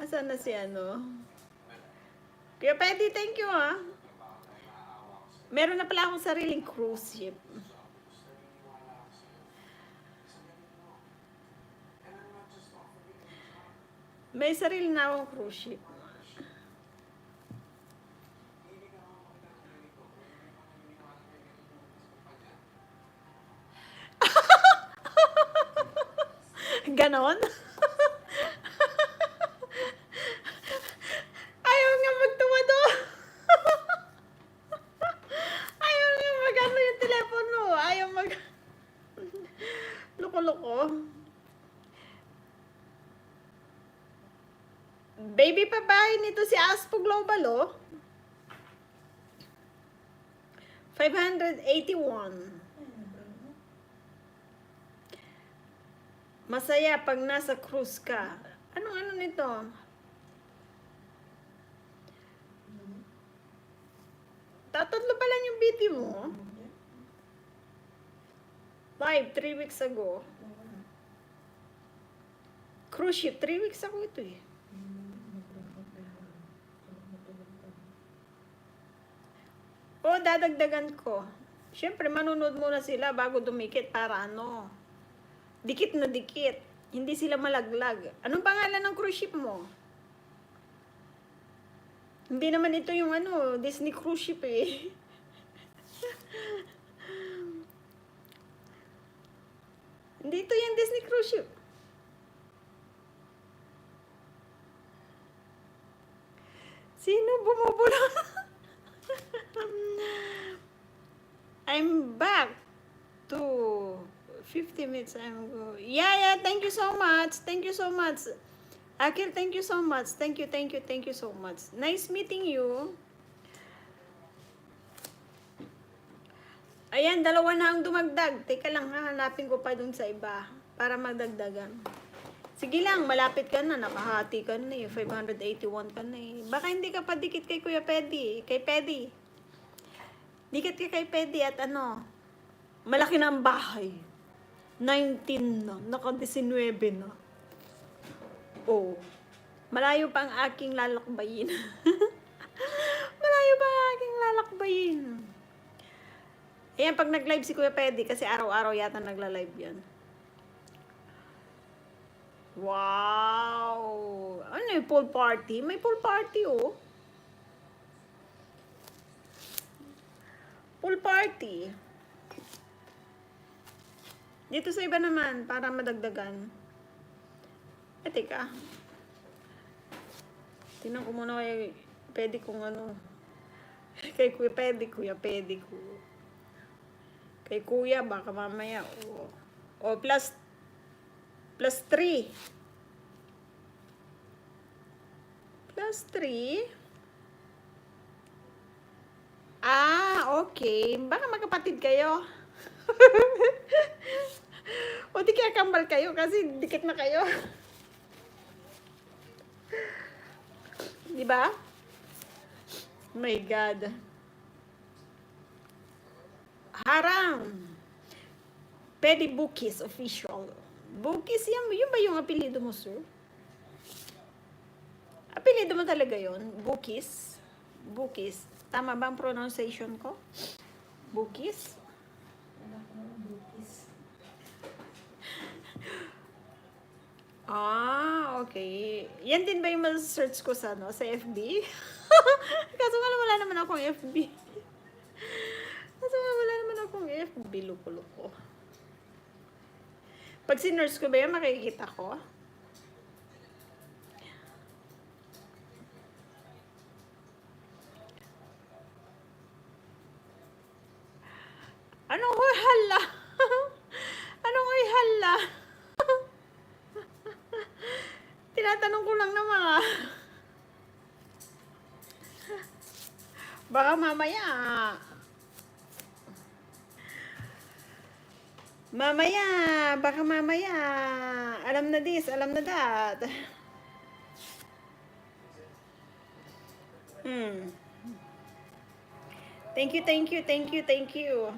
Asan na si ano? Kuya Petty, thank you ah. Meron na pala akong sariling cruise ship. May sarili na akong cruise ship. Ganon? Ayaw nga magtuwa doon. Ayaw nga mag-ano yung telepono. Ayaw mag... Loko-loko. Baby pa bahay nito si Aspo Global, oh. 581. Masaya pag nasa cruise ka. Anong ano nito? Tatatlo pa lang yung BT mo. Live, 3 weeks ago. Cruise ship, 3 weeks ago ito eh. O, dadagdagan ko. Siyempre, manunod muna sila bago dumikit para ano. Dikit na dikit. Hindi sila malaglag. Anong pangalan ng cruise ship mo? Hindi naman ito yung ano, Disney cruise ship eh. Hindi ito yung Disney cruise ship. Sino bumubula? I'm back to 50 minutes. Yeah, thank you so much. Thank you so much. Akil, thank you so much. Thank you so much. Nice meeting you. Ayan, dalawa na ang dumagdag. Teka lang, hahanapin ko pa dun sa iba para magdagdagan. Sige lang, malapit ka na. Nakahati ka na eh. 581 ka na eh. Baka hindi ka pa dikit kay Kuya Pedi. Kay Pedi. Dikit ka kay Pedi at ano, malaki na ang bahay. 19 na. Naka-19 na. Oh. Malayo pa ang aking lalakbayin. Malayo pa ang aking lalakbayin. Ayan, pag nag-live si Kuya Pedi, kasi araw-araw yata nagla-live yan. Wow! Ano yung pool party? May pool party, oh. Pool party. Dito sa iba naman, para madagdagan. Teka. Tingnan ko muna kay Pedi kung ano. Kay Kuya Pedi, Kuya Pedi ko. Kay Kuya, baka mamaya. O plus 3. Plus 3. Ah, okay. Baka magkapatid kayo. O di kaya kambal kayo kasi dikit na kayo. Diba? My God. Harang. Pedi Bukis official. Bukis yan. Yun ba yung apelido mo, sir? Apelido mo talaga yun? Bukis? Bukis. Tama ba ang pronunciation ko? Bukis? Ah, okay. Yan din ba yung search ko sa, no, sa FB? Kaso nga wala naman akong FB. Kaso nga wala naman akong FB. Luko-luko. Pag sinurse ko ba yan, makikita ko? Anong hoy hala? Anong hoy hala? Tinatanong ko lang naman ah. Baka mamaya. Baka mamaya. Alam na this, alam na that. Thank you.